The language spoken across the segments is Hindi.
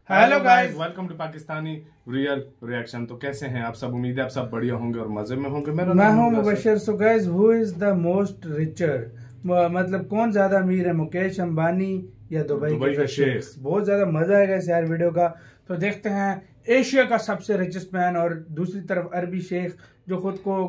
Hello guys, welcome to Pakistani real reaction. तो कैसे हैं आप सब? उम्मीद है आप सब बढ़िया होंगे और मजे में होंगे। मैं हूं Mubashar. So guys, who is the most richer, मतलब कौन ज्यादा अमीर है, मुकेश अंबानी या दुबई का शेख? बहुत ज्यादा मजा आएगा इस यार वीडियो का। तो देखते हैं एशिया का सबसे रिचेस्ट मैन और दूसरी तरफ अरबी शेख जो खुद को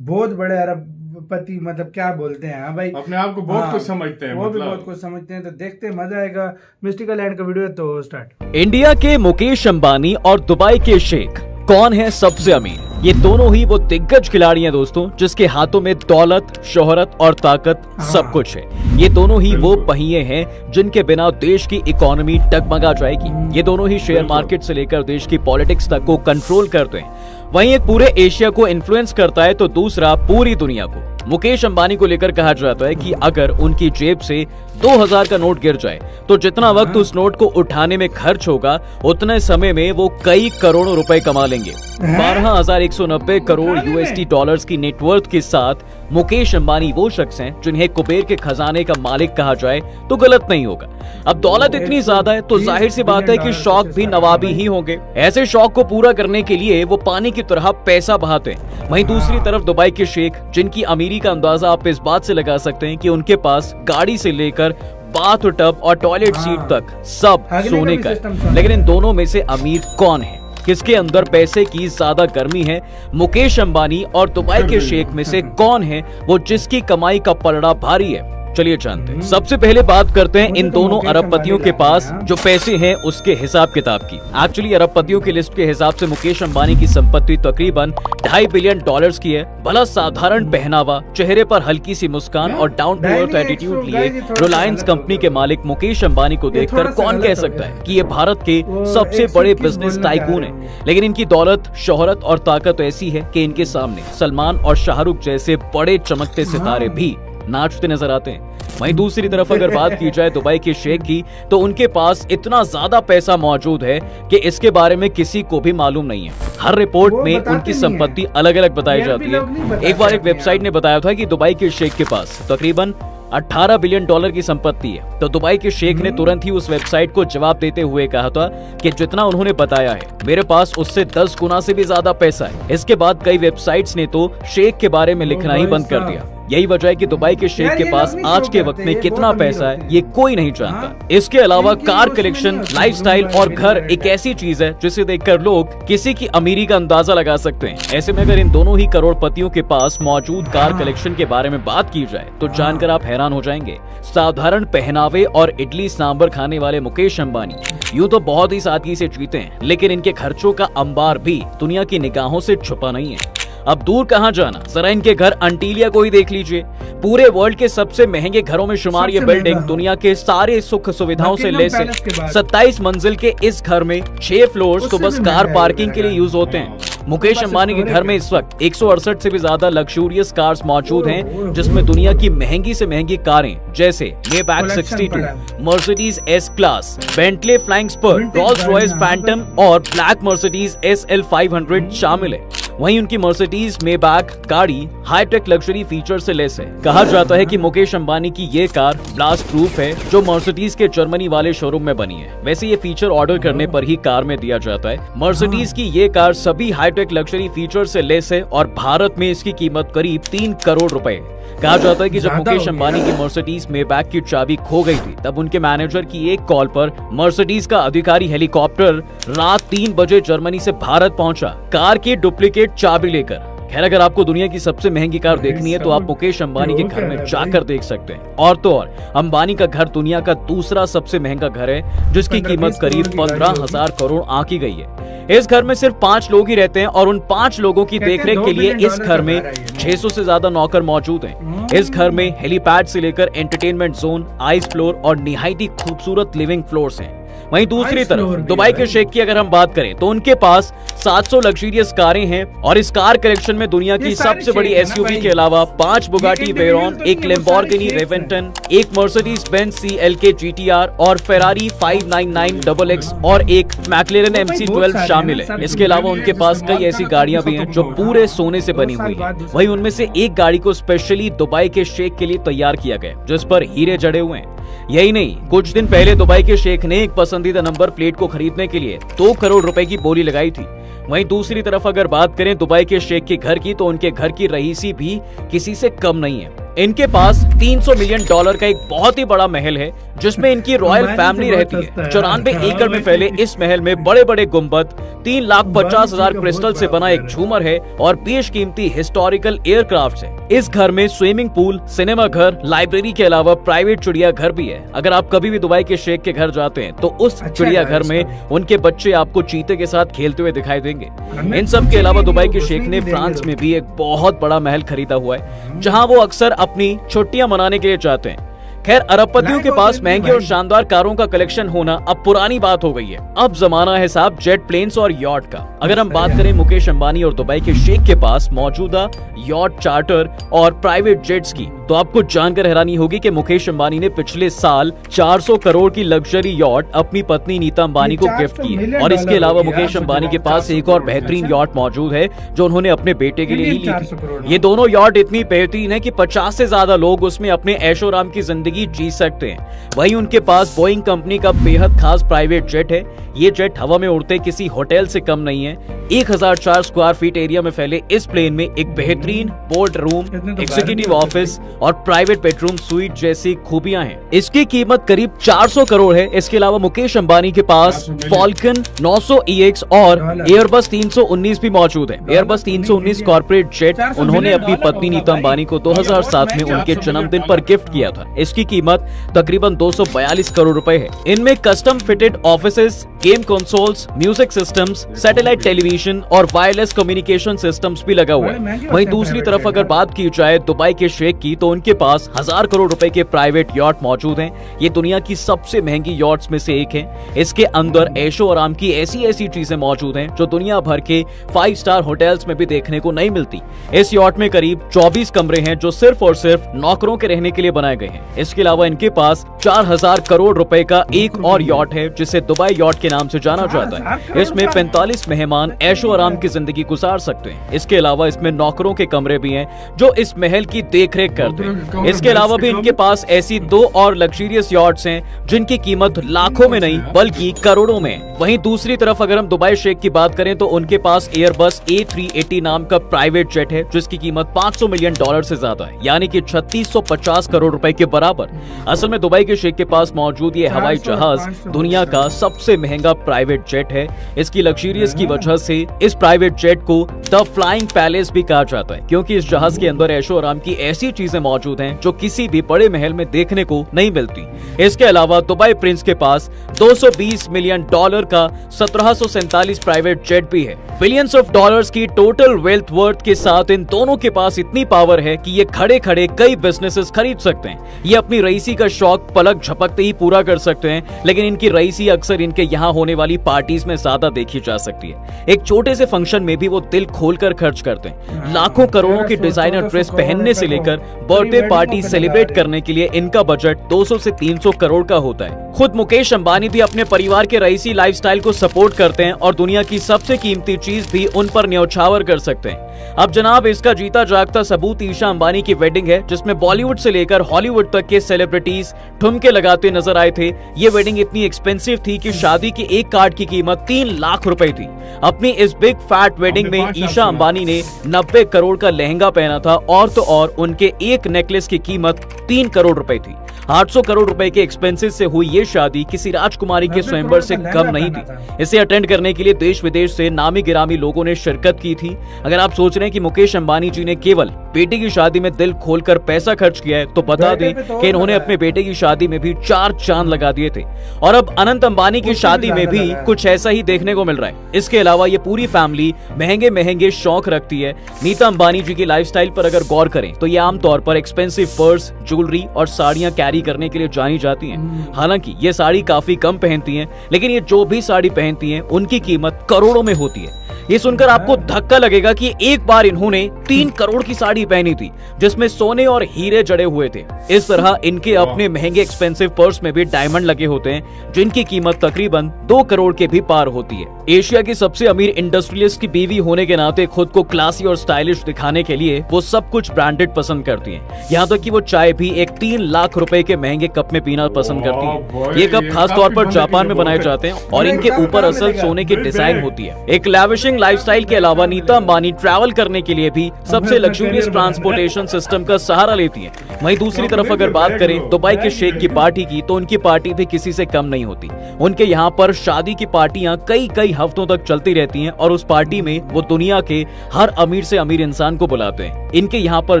बहुत बड़े अरबपति मतलब क्या बोलते हैं। हाँ भाई, अपने आप को बहुत कुछ समझते हैं, वो भी बहुत कुछ समझते हैं। तो देखते हैं, मजा आएगा। मिस्टिकल लैंड का वीडियो तो स्टार्ट। इंडिया के मुकेश अंबानी और दुबई के शेख कौन है सबसे अमीर? ये दोनों ही वो दिग्गज खिलाड़ी हैं दोस्तों, जिसके हाथों में दौलत, शोहरत और ताकत सब कुछ है। ये दोनों ही वो पहिए हैं जिनके बिना देश की इकोनॉमी डगमगा जाएगी। ये दोनों ही शेयर मार्केट से लेकर देश की पॉलिटिक्स तक को कंट्रोल करते हैं। वहीं एक पूरे एशिया को इन्फ्लुएंस करता है तो दूसरा पूरी दुनिया को। मुकेश अंबानी को लेकर कहा जाता है कि अगर उनकी जेब से 2000 का नोट गिर जाए तो जितना वक्त उस नोट को उठाने में खर्च होगा उतने समय में वो कई करोड़ों रुपए कमा लेंगे। 12,190 करोड़ यूएसडी डॉलर्स की नेटवर्थ के साथ मुकेश अंबानी वो शख्स हैं जिन्हें कुबेर के खजाने का मालिक कहा जाए तो गलत नहीं होगा। अब दौलत इतनी ज्यादा है तो जाहिर सी बात है कि शौक भी नवाबी ही होंगे। ऐसे शौक को पूरा करने के लिए वो पानी की तरह पैसा बहाते हैं। वहीं दूसरी तरफ दुबई के शेख, जिनकी अमीरी का अंदाजा आप इस बात से लगा सकते हैं कि उनके पास गाड़ी से लेकर बाथ टब और टॉयलेट सीट तक सब सोने का है। लेकिन इन दोनों में से अमीर कौन है? किसके अंदर पैसे की ज्यादा गर्मी है? मुकेश अंबानी और दुबई के शेख में से कौन है वो जिसकी कमाई का पलड़ा भारी है? चलिए जानते हैं। सबसे पहले बात करते हैं इन दोनों अरबपतियों के पास जो पैसे हैं उसके हिसाब किताब की। एक्चुअली अरबपतियों की लिस्ट के हिसाब से मुकेश अंबानी की संपत्ति तकरीबन 2.5 बिलियन डॉलर्स की है। भला साधारण पहनावा, चेहरे पर हल्की सी मुस्कान और डाउन टू अर्थ एटीट्यूड लिए रिलायंस कंपनी के मालिक मुकेश अंबानी को देखकर कौन कह सकता है कि ये भारत के सबसे बड़े बिजनेस टाइकून है? लेकिन इनकी दौलत, शोहरत और ताकत ऐसी है कि इनके सामने सलमान और शाहरुख जैसे बड़े चमकते सितारे भी नाचते नजर आते हैं। वहीं दूसरी तरफ अगर बात की जाए दुबई के शेख की, तो उनके पास इतना ज्यादा पैसा मौजूद है कि इसके बारे में किसी को भी मालूम नहीं है। हर रिपोर्ट में उनकी संपत्ति अलग अलग बताई जाती है। एक बार एक वेबसाइट ने बताया था कि दुबई के शेख के पास तकरीबन 18 बिलियन डॉलर की संपत्ति है। तो दुबई के शेख ने तुरंत ही उस वेबसाइट को जवाब देते हुए कहा था कि जितना उन्होंने बताया है मेरे पास उससे 10 गुना से भी ज्यादा पैसा है। इसके बाद कई वेबसाइट्स ने तो शेख के बारे में लिखना ही बंद कर दिया। यही वजह है कि दुबई के शेख के पास आज के वक्त में कितना पैसा है ये कोई नहीं जानता। इसके अलावा कार कलेक्शन, लाइफस्टाइल और घर एक ऐसी चीज है जिसे देखकर लोग किसी की अमीरी का अंदाजा लगा सकते हैं। ऐसे में अगर इन दोनों ही करोड़पतियों के पास मौजूद कार कलेक्शन के बारे में बात की जाए तो जानकर आप हैरान हो जाएंगे। साधारण पहनावे और इडली सांभर खाने वाले मुकेश अंबानी यूं तो बहुत ही सादगी से जीते हैं, लेकिन इनके खर्चों का अंबार भी दुनिया की निगाहों से छुपा नहीं है। अब दूर कहां जाना, जरा इनके घर अंटीलिया को ही देख लीजिए। पूरे वर्ल्ड के सबसे महंगे घरों में शुमार ये बिल्डिंग दुनिया के सारे सुख सुविधाओं से लैस है। 27 मंजिल के इस घर में 6 फ्लोर्स तो बस कार पार्किंग के लिए यूज होते हैं। मुकेश अंबानी के घर में इस वक्त 168 से भी ज्यादा लग्जूरियस कार्स मौजूद हैं, जिसमें दुनिया की महंगी से महंगी कारें जैसे Maybach 62, Mercedes S class, Bentley Flying Spur, Rolls Royce Phantom और ब्लैक मर्सिडीज SL 500 शामिल है। वहीं उनकी मर्सिडीज मेबैक गाड़ी हाईटेक लग्जरी फीचर से लैस है। कहा जाता है कि मुकेश अंबानी की ये कार ब्लास्ट प्रूफ है, जो मर्सिडीज के जर्मनी वाले शोरूम में बनी है। वैसे ये फीचर ऑर्डर करने पर ही कार में दिया जाता है। मर्सिडीज की ये कार सभी हाईटेक लग्जरी फीचर से लैस है और भारत में इसकी कीमत करीब 3 करोड़ रुपए है। कहा जाता है कि जब मुकेश अंबानी की मर्सिडीज मेबैक की चाबी खो गई थी तब उनके मैनेजर की एक कॉल पर मर्सिडीज का अधिकारी हेलीकॉप्टर रात 3 बजे जर्मनी से भारत पहुंचा कार की डुप्लीकेट चाबी लेकर। खैर, अगर आपको दुनिया की सबसे महंगी कार देखनी है तो आप मुकेश अंबानी के घर में जाकर देख सकते हैं। और तो और अंबानी का घर दुनिया का दूसरा सबसे महंगा घर है, जिसकी कीमत करीब 15,000 करोड़ आंकी गई है। इस घर में सिर्फ 5 लोग ही रहते हैं और उन 5 लोगों की देखरेख के लिए इस घर में 600 से ज्यादा नौकर मौजूद हैं। इस घर में हेलीपैड से लेकर एंटरटेनमेंट जोन, आइस फ्लोर और निहायती खूबसूरत लिविंग फ्लोर्स हैं। वहीं दूसरी तरफ दुबई के शेख की अगर हम बात करें तो उनके पास 700 लग्जरियस कारें हैं और इस कार कलेक्शन में दुनिया की सबसे बड़ी SUV के अलावा 5 बुगाटी वेरॉन, एक लैम्बोर्गिनी रेवेंटन, एक मर्सिडीज बेंज CLK GTR और फेरारी 599XX और एक मैक्लेरन MC12 शामिल है। इसके अलावा उनके पास कई ऐसी गाड़ियां भी हैं जो पूरे सोने से बनी हुई है। वहीं उनमें से एक गाड़ी को स्पेशली दुबई के शेख के लिए तैयार किया गया, जिस पर हीरे जड़े हुए हैं। यही नहीं, कुछ दिन पहले दुबई के शेख ने एक पसंदीदा नंबर प्लेट को खरीदने के लिए 2 करोड़ रुपए की बोली लगाई थी। वहीं दूसरी तरफ अगर बात करें दुबई के शेख के घर की, तो उनके घर की रईसी भी किसी से कम नहीं है। इनके पास $300 मिलियन का एक बहुत ही बड़ा महल है, जिसमें इनकी रॉयल फैमिली रहती है। 94 एकड़ में फैले इस महल में बड़े बड़े गुंबद, 3,50,000 क्रिस्टल से बना एक झूमर है और बेशकीमती हिस्टोरिकल एयरक्राफ्ट है। इस घर में स्विमिंग पूल, सिनेमा घर, लाइब्रेरी के अलावा प्राइवेट चिड़िया घर भी है। अगर आप कभी भी दुबई के शेख के घर जाते हैं तो उस चिड़िया घर में उनके बच्चे आपको चीते के साथ खेलते हुए दिखाई देंगे। इन सब के अलावा दुबई के शेख ने फ्रांस में भी एक बहुत बड़ा महल खरीदा हुआ है, जहाँ वो अक्सर अपनी छुट्टियां मनाने के लिए जाते हैं। खैर, अरबपतियों के पास महंगी और शानदार कारों का कलेक्शन होना अब पुरानी बात हो गई है। अब जमाना है साहब जेट प्लेन्स और यॉट का। अगर हम बात करें मुकेश अंबानी और दुबई के शेख के पास मौजूदा यॉट, चार्टर और प्राइवेट जेट्स की, तो आपको जानकर हैरानी होगी कि मुकेश अंबानी ने पिछले साल 400 करोड़ की लग्जरी यॉट अपनी पत्नी नीता अंबानी को गिफ्ट की है। और इसके अलावा मुकेश अंबानी के पास एक और बेहतरीन यॉट मौजूद है जो उन्होंने अपने बेटे के लिए ही ली थी। ये दोनों यॉट इतनी बेहतरीन है कि 50 से ज्यादा लोग उसमें अपने ऐशोआराम की जिंदगी जी सकते हैं। वहीं उनके पास बोइंग कंपनी का बेहद खास प्राइवेट जेट है। ये जेट हवा में उड़ते किसी होटल से कम नहीं है। 1004 स्क्वायर फीट एरिया में फैले इस प्लेन में एक बेहतरीन बोर्ड रूम, एग्जीक्यूटिव ऑफिस और प्राइवेट बेडरूम स्वीट जैसी खूबियां हैं। इसकी कीमत करीब 400 करोड़ है। इसके अलावा मुकेश अंबानी के पास फॉल्कन 900 EX और एयरबस 319 भी मौजूद है। एयरबस 319 कॉर्पोरेट जेट उन्होंने अपनी पत्नी नीता अंबानी को 2007 में उनके जन्मदिन पर गिफ्ट किया था। इसकी कीमत तकरीबन 242 करोड़ रुपए है। इनमें custom fitted offices, game consoles, music systems, satellite television और वायरलेस कम्युनिकेशन सिस्टम्स भी लगा हुआ है। वहीं दूसरी तरफ अगर बात की जाए दुबई के शेख की, तो उनके पास 1000 करोड़ रुपए के प्राइवेट यॉट मौजूद हैं। ये दुनिया की सबसे महंगी यॉट्स में से एक है। इसके अंदर ऐशो आराम की ऐसी चीजें मौजूद हैं जो दुनिया भर के 5 स्टार होटल्स में भी देखने को नहीं मिलती। इस यॉट में करीब 24 कमरे हैं जो सिर्फ और सिर्फ नौकरों के रहने के लिए बनाए गए हैं। इसके अलावा इनके पास 4000 करोड़ रुपए का एक और यॉट है जिसे दुबई यॉट के नाम से जाना जाता है। इसमें 45 मेहमान ऐशो आराम की जिंदगी गुजार सकते हैं। इसके अलावा इसमें नौकरों के कमरे भी हैं जो इस महल की देखरेख करते हैं। इसके अलावा भी इनके पास ऐसी 2 और लग्जरियस यॉट्स हैं जिनकी कीमत लाखों में नहीं बल्कि करोड़ों में। वहीं दूसरी तरफ अगर हम दुबई शेख की बात करें तो उनके पास एयरबस A380 नाम का प्राइवेट जेट है जिसकी कीमत $500 मिलियन से ज्यादा है, यानी कि 3650 करोड़ रुपए के बराबर। असल में दुबई के शेख के पास मौजूद ये हवाई जहाज दुनिया का सबसे महंगा प्राइवेट जेट है। इसकी लग्जरियस की वजह से इस प्राइवेट जेट को द फ्लाइंग पैलेस भी कहा जाता है, क्योंकि इस जहाज के अंदर ऐशो आराम की ऐसी चीजें मौजूद हैं जो किसी भी बड़े महल में देखने को नहीं मिलती। इसके अलावा दुबई प्रिंस के पास $220 मिलियन का 1747 प्राइवेट जेट भी है। बिलियंस ऑफ डॉलर्स की टोटल वेल्थ वर्थ के साथ इन दोनों के पास इतनी पावर है कि ये खड़े खड़े कई बिजनेसेस खरीद सकते हैं। ये अपनी रईसी का शौक पलक झपकते ही पूरा कर सकते हैं, लेकिन इनकी रईसी अक्सर इनके यहाँ होने वाली पार्टीज में ज्यादा देखी जा सकती है। एक छोटे से फंक्शन में भी वो दिल खोलकर खर्च करते हैं। लाखों करोड़ों की डिजाइनर ड्रेस पहनने से लेकर बर्थडे पार्टी सेलिब्रेट करने के लिए इनका बजट 200 से 300 करोड़ का होता है। खुद मुकेश अंबानी भी अपने परिवार के रईसी लाइफस्टाइल को सपोर्ट करते हैं और दुनिया की सबसे कीमती चीज भी उन पर न्यौछावर कर सकते हैं। अब जनाब इसका जीता जागता सबूत ईशा अंबानी की वेडिंग है, जिसमें बॉलीवुड से लेकर हॉलीवुड तक के सेलिब्रिटीज ठुमके लगाते नजर आए थे। ये वेडिंग इतनी एक्सपेंसिव थी कि शादी की एक कार्ड की कीमत 3 लाख रुपए थी। अपनी इस बिग फैट वेडिंग में ईशा अंबानी ने 90 करोड़ का लहंगा पहना था और तो और उनके एक नेकलेस की कीमत 3 करोड़ रुपए थी। 800 करोड़ रुपए के एक्सपेंसेस से हुई ये शादी किसी राजकुमारी के स्वयंवर से कम नहीं थी। इसे अटेंड करने के लिए देश विदेश से नामी गिरामी लोगों ने शिरकत की थी। अगर आप सोच रहे हैं कि मुकेश अंबानी जी ने केवल बेटे की शादी में दिल खोलकर पैसा खर्च किया है, तो बता दें कि इन्होंने अपने बेटे की शादी में भी 4 चांद लगा दिए थे। और अब अनंत अंबानी की शादी में भी कुछ ऐसा ही देखने को मिल रहा है। इसके अलावा ये पूरी फैमिली महंगे महंगे शौक रखती है। नीता अंबानी जी की लाइफस्टाइल पर अगर गौर करें तो ये आमतौर पर एक्सपेंसिव पर्स, ज्वेलरी और साड़ियां कैरी करने के लिए जानी जाती हैं। हालांकि ये साड़ी काफी कम पहनती हैं, लेकिन ये जो भी साड़ी पहनती हैं उनकी कीमत करोड़ों में होती है। ये सुनकर आपको धक्का लगेगा कि एक बार इन्होंने 3 करोड़ की साड़ी पहनी थी जिसमें सोने और हीरे जड़े हुए थे। इस तरह इनके अपने महंगे एक्सपेंसिव पर्स में भी डायमंड लगे होते हैं जिनकी कीमत तकरीबन 2 करोड़ के भी पार होती है। एशिया की सबसे अमीर इंडस्ट्रियलिस्ट की बीवी होने के नाते खुद को क्लासी और स्टाइलिश दिखाने के लिए वो सब कुछ ब्रांडेड पसंद करती हैं। यहाँ तक कि वो चाय भी एक 3 लाख रुपए के महंगे कप में पीना पसंद करती हैं। ये कप खास तौर पर जापान में बनाए जाते हैं और इनके ऊपर असल सोने की डिजाइन होती है। एक लैविशिंग लाइफस्टाइल के अलावा नीता अंबानी ट्रैवल करने के लिए भी सबसे लग्जूरियस ट्रांसपोर्टेशन सिस्टम का सहारा लेती है। वहीं दूसरी तरफ अगर बात करें दुबई के शेख की पार्टी की, तो उनकी पार्टी भी किसी से कम नहीं होती। उनके यहाँ पर शादी की पार्टियां कई हफ्तों तक चलती रहती हैं और उस पार्टी में वो दुनिया के हर अमीर से अमीर इंसान को बुलाते हैं। इनके यहाँ पर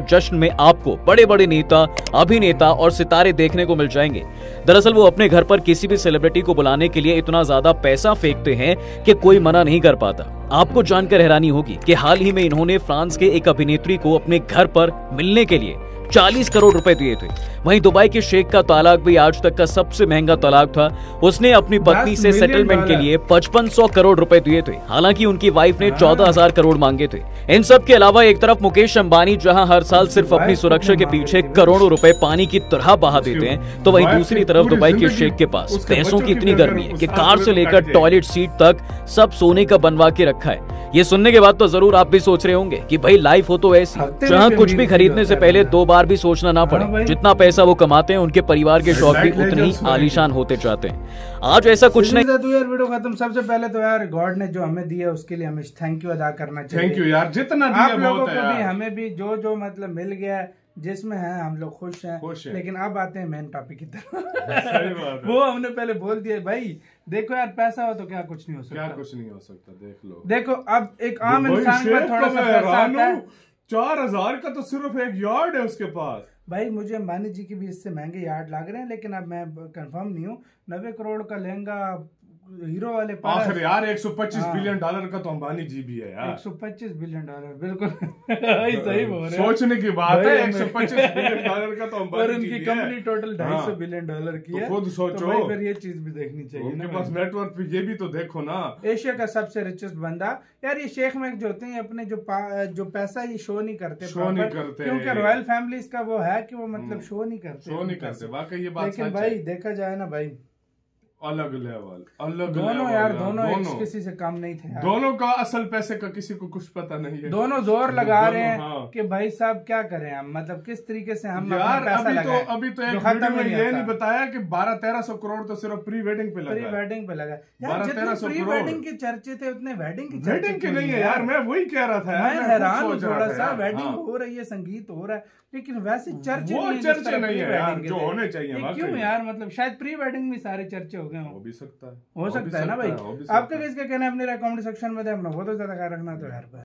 जश्न में आपको बड़े बड़े नेता, अभिनेता और सितारे देखने को मिल जाएंगे। दरअसल वो अपने घर पर किसी भी सेलिब्रिटी को बुलाने के लिए इतना ज्यादा पैसा फेंकते हैं कि कोई मना नहीं कर पाता। आपको जानकर हैरानी होगी कि हाल ही में इन्होंने फ्रांस के एक अभिनेत्री को अपने घर पर मिलने के लिए 40 करोड़ रुपए दिए थे। वहीं दुबई के शेख का तलाक भी आज तक का सबसे महंगा तलाक था। उसने अपनी पत्नी से सेटलमेंट के लिए 5500 करोड़ रुपए दिए थे। हालांकि उनकी वाइफ ने 14,000 करोड़ मांगे थे। इन सब के अलावा एक तरफ मुकेश अंबानी जहां हर साल सिर्फ अपनी सुरक्षा के पीछे करोड़ों रुपए पानी की तरह बहा देते हैं, तो वहीं दूसरी तरफ दुबई के शेख के पास पैसों की इतनी गर्मी है कि कार से लेकर टॉयलेट सीट तक सब सोने का बनवा के रखा है। ये सुनने के बाद तो जरूर आप भी सोच रहे होंगे कि भाई लाइफ हो तो ऐसी, जहां कुछ भी खरीदने से पहले 2 बार भी सोचना ना पड़े। जितना पैसा वो कमाते हैं उनके परिवार के शौक भी उतने ही आलीशान होते जाते हैं। आज ऐसा कुछ नहीं। तो यार वीडियो खत्म। सबसे पहले तो यार गॉड ने जो हमें दिया उसके लिए हमें थैंक यू अदा करना चाहिए। थैंक यू यार, जितना दिया आप लोगों बहुत को है भी, यार। हमें भी जो मतलब मिल गया जिसमें है हम लोग खुश हैं। लेकिन अब आते हैं मेन टॉपिक की तरफ। वो हमने पहले बोल दिया भाई, देखो यार पैसा हो तो क्या कुछ नहीं हो सकता। क्या कुछ नहीं हो सकता, देख लो। देखो अब एक आम इंसान का थोड़ा सा पैसा आता है। 4000 का तो सिर्फ एक यार्ड है उसके पास। भाई मुझे अंबानी जी की भी इससे महंगे यार्ड लग रहे हैं, लेकिन अब मैं कंफर्म नहीं हूँ। 90 करोड़ का लहंगा हीरो वाले आखिर यार 125 बिलियन डॉलर का तो अंबानी जी भी है यार। 125 बिलियन डॉलर, बिल्कुल सही बोल रहे हैं। सोचने की बात है। 125 बिलियन डॉलर का तो अंबानी और उनकी कंपनी टोटल 250 बिलियन डॉलर की है। खुद सोचो, तो भाई फिर ये चीज भी देखनी चाहिए। उनके पास नेटवर्क पे ये भी तो देखो ना। एशिया का सबसे रिचेस्ट बंदा यार। ये शेख में जो होते हैं अपने जो पैसा ये शो नहीं करते, क्योंकि रॉयल फैमिलीज का वो है कि वो मतलब शो नहीं करते। वाकई ये बात। लेकिन भाई देखा जाए ना भाई, अलग लेवल, अलग दोनों यार, दोनों किसी से कम नहीं थे यार। दोनों का असल पैसे का किसी को कुछ पता नहीं है। दोनों जोर लगा रहे हैं कि भाई साहब क्या करें हम, मतलब किस तरीके से हम यार पैसा लगाएं। अभी तो एक वीडियो में ये नहीं बताया कि 1200-1300 करोड़ तो सिर्फ प्री वेडिंग पे लगा। प्री वेडिंग पे लगा 1200-1300 प्री वेडिंग के चर्चे थे उतने वेडिंग के नहीं है यार। मैं वही कह रहा था, मैं हैरान हूँ थोड़ा सा। वेडिंग हो रही है, संगीत हो रहा है, लेकिन वैसे चर्चे नहीं है यार जो होने चाहिए। क्यों यार, मतलब शायद प्री वेडिंग में सारे चर्चे हो गए हो भी सकता है, हो सकता है ना भाई। आपका किसका कहना है अपने कमेंट सेक्शन में दे, अपना बहुत ज्यादा ख्याल रखना तो यार।